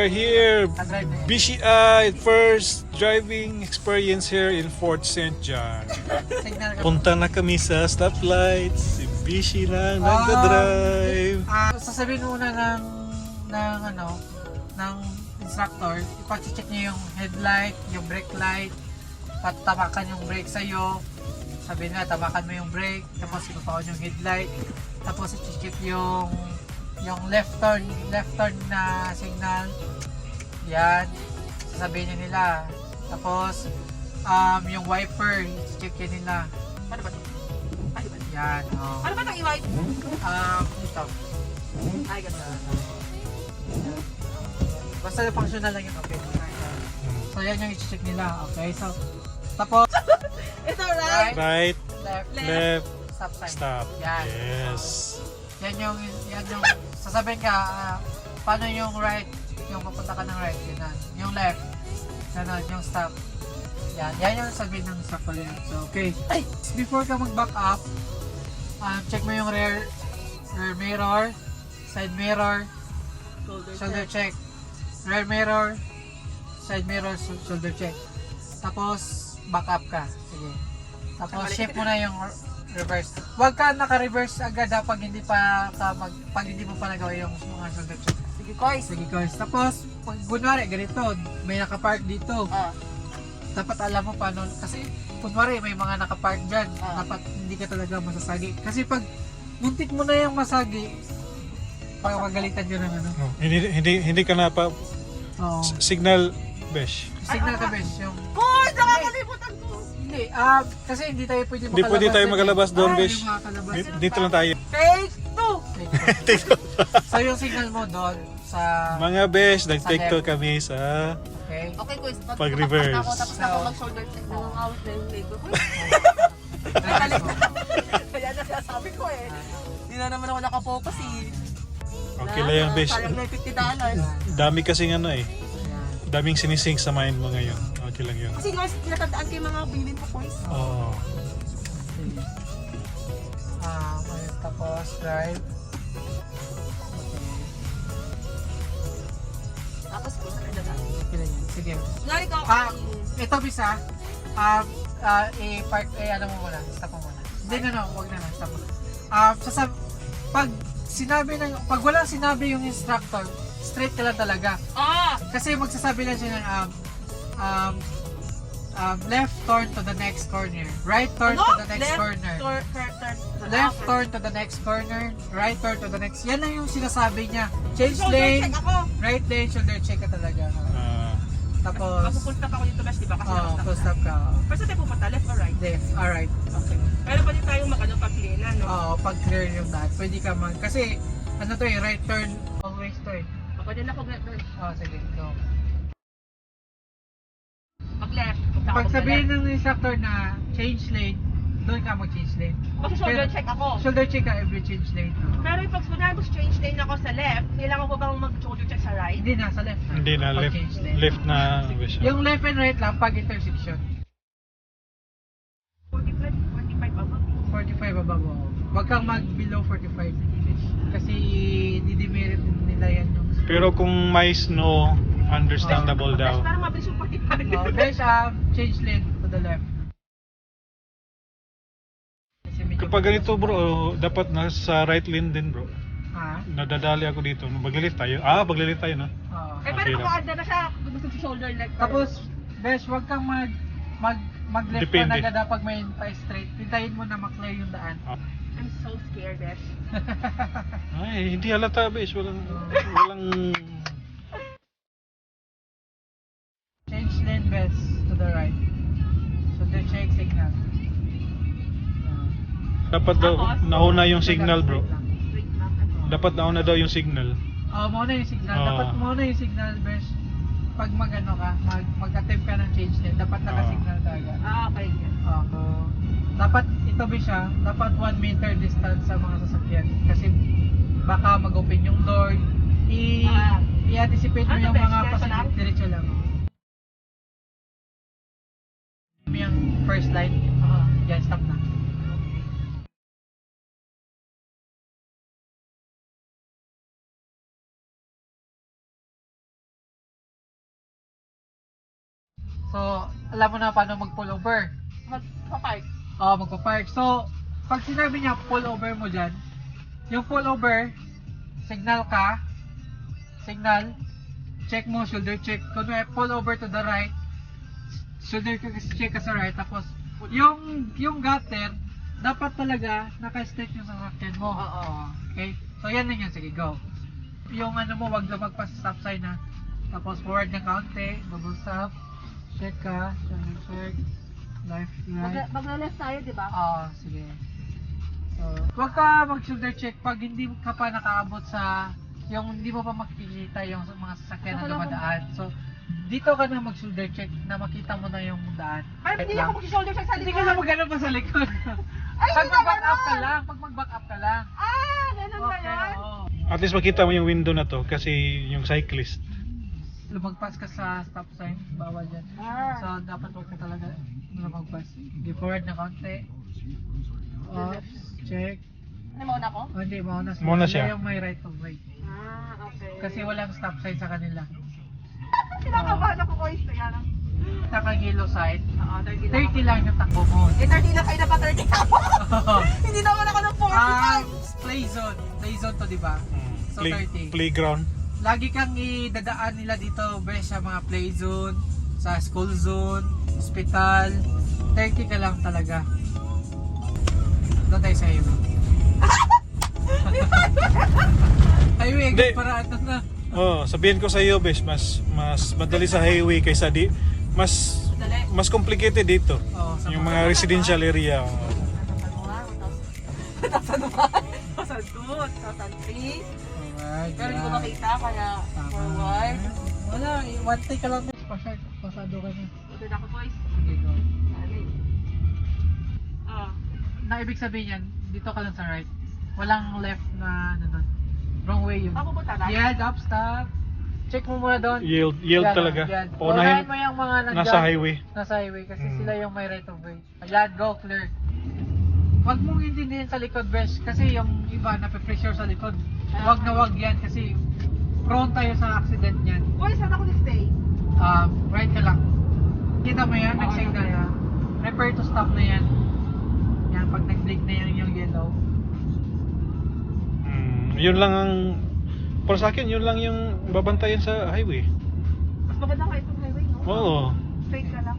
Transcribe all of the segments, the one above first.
are here. Nag-drive na yun. BCI, first driving experience here in Fort St. John. Signal ka. Punta na kami sa stoplight. Si Bishi lang nagda-drive. Sasabihin muna ng instructor, ipacheck niya yung headlight, yung brake light, patatabakan yung brake sa'yo. Sabihin na, tabakan mo yung brake, tapos ipapaon yung headlight, tapos i-check yung left turn na signal. Yan, sasabihin niya nila. Tapos yung wiper, i-check yun nila. Ano ba ito? Ano ba? Yan, oh. Ano ba itong i-white? Ito. Ay, ganda. Basta functional lang yung okay. So yan yung i-check nila, okay? So, tapos, Ito, right? Right, left, left, stop sign. stop. Yan. Yes. Yan yung sasabihin ka, paano yung right, yung papunta ka ng right, yun. Yung left, ganun, yung stop. Yan yung sabihin ng instructor yan. So, okay. Ay! Before ka mag-back up, check mo yung rear mirror, side mirror, shoulder check. Rear mirror, side mirror, shoulder check. Tapos, back up ka. Sige. Tapos, shift mo na yung reverse. Huwag ka naka-reverse agad pag hindi mo pa nagawa yung mga shoulder check. Sige, Kois. Sige, guys. Tapos, pag kunwari, ganito, may nakapark dito. Dapat alam mo paano, kasi kunwari may mga nakapark dyan, dapat hindi ka talaga masasagi. Kasi pag muntik mo na yung masagi, pagagalitan yun ng ano. Oh, hindi ka na pa signal besh. Signal ka besh, yung Kois, nakakalimutan ko. hindi, kasi hindi tayo pwede makalabas. Hindi pwede tayo dun, magalabas doon, Hindi besh. makakalabas. Dito lang tayo. Take 2. So yung signal mo doon sa Mga besh, nag-take two kami sa okay. Okay, Kois. Pag-reverse. Tapos na ako mag-shoulder check. Nangangawit na yung leg ko. Kois. Reverse mo. Kaya na sinasabi ko eh. Hindi na naman ako nakafocus eh. okay lang yan, besh. Sayang na yung $50. Dami kasing ano eh. Ayan. Daming sinising sa mind mo ngayon. Okay lang yun. Kasi guys, tinatandaan ko yung mga bilin ko, Kois. Oo. Sige. Tapos drive. Okay. Tapos po, saan na dati? Okay lang yan. Sige. Ngari ko, Ito bisa, i-park, ano mo muna, stop mo muna. Hindi na, huwag na, stop mo. Pag walang sinabi yung instructor, straight ka lang talaga. Kasi magsasabi lang siya ng left turn to the next corner, right turn to the next corner. Left turn to the next corner, right turn to the next. Yan lang yung sinasabi niya. Change lane, right lane, shoulder check ka talaga. Tapos, Full stop ako dito, Besh, di ba? Kasi full stop ka. Pero saan tayo pupunta? Left or right? Left, alright. Okay. Pero pwede tayong pag-clear na, no? Pag clear yung daan, pwede ka kasi ano to right turn always to Pwede na ako left. sige, go. Pag left, Pag sabihin ng instructor na change lane, doon ka mag-change lane. Kasi shoulder Pero- check ako. Shoulder check ka every change lane. Pero pag kunwari change lane ako sa left, kailangan ko bang mag-shoulder check sa right? Hindi na, sa left na. Hindi na, Pag left, change lane. left na besh. Yung left and right lang pag intersection. 45 above. 45 above. Huwag kang mag-below 45. Kasi didemerit nila yan yung... Pero kung may snow, understandable daw. Parang mabilis yung 45. There's change lane to the left. Kasi medyo- Kapag ganito bro, dapat nasa right lane din bro. Nadadali ako dito. Maglilit tayo. Maglilit tayo no? Pero Okay lang. nakaanda na siya, gusto sa shoulder leg. Tapos, Besh, huwag kang mag-left ka Depende. na agad pag may pa-straight. Hintayin mo na maklear yung daan. I'm so scared, Besh. Ay, hindi halata besh. Walang Change lane, Besh, to the right. So, the check signal. dapat daw Tapos? nauna yung signal bro. Straight lang. Dapat nauna daw yung signal. Mauna yung signal. Oo. Dapat mauna yung signal, Besh. Pag mag-ano ka, mag-attempt ka ng change lane, dapat naka-signal ka agad. Okay. Dapat ito ba siya, dapat 1 meter distance sa mga sasakyan kasi baka mag-open yung door. I-anticipate mo Ano, yung Besh? mga Diretso passenger, lang? diretso lang. Yung first line, yan, stop na. So, alam mo na paano mag-pull over. Magpa-park. Oo, magpa-park. So, pag sinabi niya pull over mo dyan, yung pull over, signal ka, signal, check mo, shoulder check. Kung may pull over to the right, shoulder check ka sa right, tapos yung gutter, dapat talaga naka-straight yung sasakyan mo. Oo. Okay? So, yan lang yun. Sige, go. Yung ano mo, wag lumagpas sa stop sign ha. Tapos forward ng kaunti, double stop, check ka, shoulder check, left, right. Magla-left tayo, di ba? Oo, sige. So, huwag ka mag-shoulder check pag hindi ka pa nakaabot sa yung hindi mo pa makikita yung mga sasakyan na dumadaan. So, dito ka na mag-shoulder check na makita mo na yung daan. Ay, hindi ako mag-shoulder check sa Hindi likod. ka na mag-ano pa sa likod. Ay, Pag hindi mag-back na up ka ganon. lang, pag mag-back up ka lang. Ah, ganun ba Okay, yun? oo. At least makita mo yung window na to kasi yung cyclist. Lumagpas ka sa stop sign, bawal yan. Ah. So, dapat huwag ka talaga lumagpas. Give forward na kaunti. Off, check. Ano mauna ko? Oh, hindi, mauna siya. Mauna siya. Sila yung may right of way. Ah, okay. Kasi walang stop sign sa kanila. Kinakabahan ako ko is kaya lang. Sa yellow side, Oo, 30 lang. 30 lang yung takbo mo. Eh, 30 na kayo na pa 30 ako. Hindi naman ako ng 45. Play zone. Play zone to, di ba? So, 30. Playground. Lagi kang idadaan nila dito, best, sa mga play zone, sa school zone, hospital. 30 ka lang talaga. Doon tayo sa highway. Highway, Hindi. para ano na. Oh, sabihin ko sa iyo, Besh, mas madali sa highway kaysa mas complicated dito. Oh, sa Yung mga residential area. Oh. Tasan ba? Tasan 2, tasan 3. Alright, Pero hindi ko yan. makita kaya Tama. forward. Wala, one take ka lang. Pasado ka na. Ito na ako boys. Sige, go. Ah. Na ibig sabihin yan, dito ka lang sa right. Walang left na ano doon. Wrong way yun. Ako po taray. Yan, stop. Check mo muna doon. Yield Yan, talaga. yan. Paunahin Unahin mo yung mga nandyan. nasa highway. Nasa highway kasi Hmm. sila yung may right of way. Ayan, go, clear. Huwag mong intindihin sa likod, Besh, kasi yung iba nape-pressure sa likod. Huwag na huwag yan kasi prone tayo sa accident yan. Boys, saan ako stay? Right ka lang. Kita mo yan, nag-signal na. Prepare to stop na yan. Yan, pag nag-blink na yan yung yellow. Yun lang ang para sa akin, yun lang yung babantayan sa highway. Mas maganda kayo itong highway, no? Oo. Straight ka lang.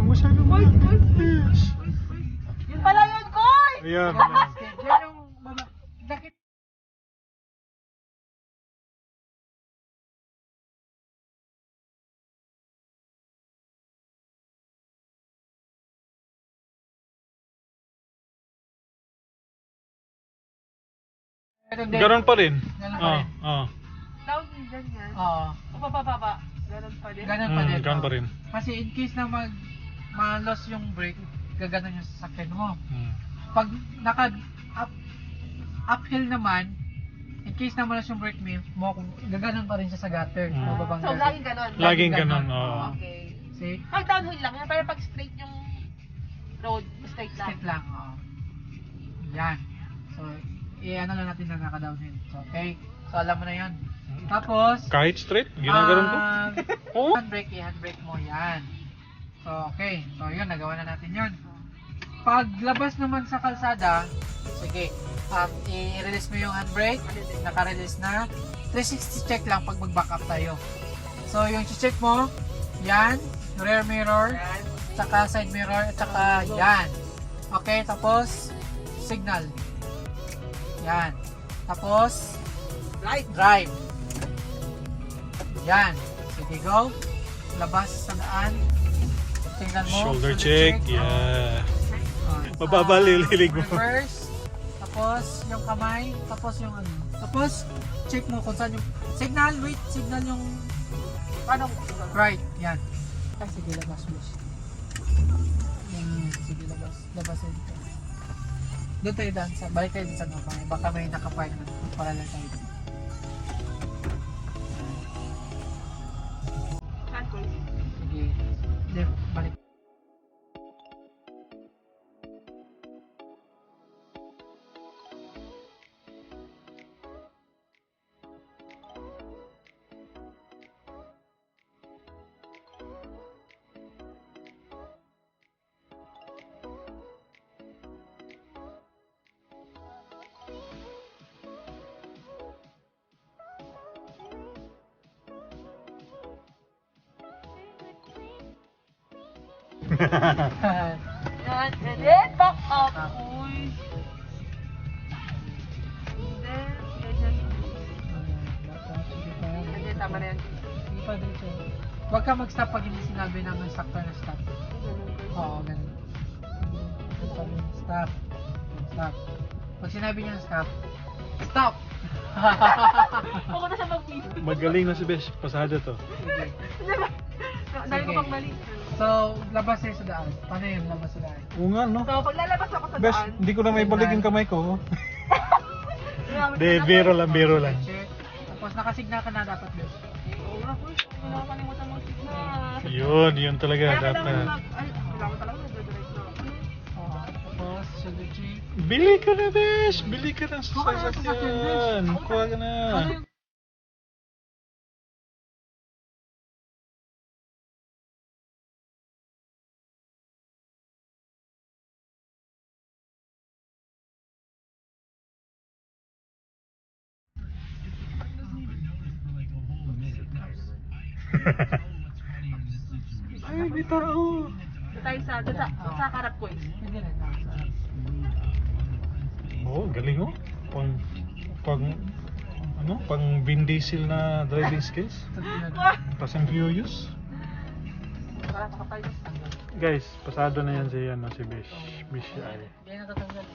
Masyado Boys, boys, Yes. Yun pala yun, Koy! Ayan. Yan yung baba. Dakit. Ganon pa rin. Ganon pa rin. Oo. Down din dyan yan. Oo. O bababa. Ganun pa din. Ganun pa din. Ganon oo. pa rin. Kasi in case na ma-loss yung brake, gaganon yung sasakyan mo. Mm. Pag uphill naman, in case na ma-loss yung brake mo, gaganon pa rin siya sa gutter. Mm. Bababang So, gutter. laging ganun. Laging ganon. ganon. Oo. Okay. See? Pag downhill lang yan, pero pag straight yung road, straight lang. Straight lang. Oo. Yan. So, i-ano lang natin na naka-downhill. So, okay. So, alam mo na yan. Tapos, Kahit straight, ginaganon ko. Oo. handbrake, i-handbrake mo. Yan. So, okay. So, yun. Nagawa na natin yun. Paglabas naman sa kalsada, sige. I-release mo yung handbrake. Naka-release na. 360 check lang pag mag-back up tayo. So, yung check mo, yan. Rear mirror. Yan. Tsaka side mirror. At saka yan. Okay. Tapos, signal. Yan. Tapos, Right. drive. Yan. Sige, go. Labas sa daan. Tingnan mo. Shoulder check. Yeah. Mababa lilig mo. Reverse. Tapos, yung kamay. Tapos, yung ano. Tapos, check mo kung saan yung signal. Wait, signal yung Paano? right. Yan. Ay, sige, labas mo. Sige, labas. Labas yun. Doon tayo daan. Balik tayo dun sa kamay. Baka may nakapark na. parallel tayo. Saan ko? Sige. Left, balik. Yan, and then back up. Uy. Then, ganyan. And then, tama na yan. Sige pa, diretso. Huwag ka mag-stop pag hindi sinabi ng sakto na stop. Oo, ganun. Stop. Stop. Pag sinabi niya stop, stop! Ako na siya mag-video. Magaling na si Besh, pasada to. Sige. Dahil ko pag mali. So, labas tayo sa daan. Paano yun, labas sa daan? Oo nga, no? So, pag lalabas ako sa Besh, daan, hindi ko na may balik yung kamay ko. ginamit ko De, na- biro lang, biro lang. Check. Tapos nakasigna ka na dapat, Bes. Oo nga, boy. Wala ko kalimutan mong signal. Yun talaga, Kaya kailangan dapat. ay, kailangan talaga nag-direct na ako. Oo. Tapos, sugar check. Bili ka na, Besh! Bili ka ng Kuha ka na sa sasakyan, sasakyan! Besh. Kuha ka na! Ano yung Ay, may tao! Doon tayo sa karap ko eh. Hindi na. Oo, galing oh. Pang Vin Diesel na driving skills. Fast and Furious. Para makapal. Guys, pasado na yan si Bish. Bish ay. Hindi na tatanggal.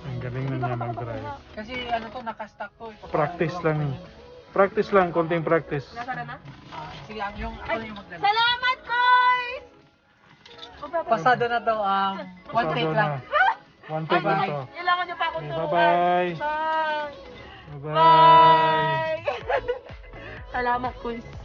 Ang galing na niya mag-drive. Kasi ano to, nakastock to. Practice lang. Practice lang, konting practice. Nasaan na? Sige, yung ako na yung magdala. Salamat, guys! Pasado na to, one Pasado take na. lang. One take lang to. Kailangan niyo pa akong Okay, tulungan. bye-bye. Bye! Bye-bye. Bye! Salamat, guys.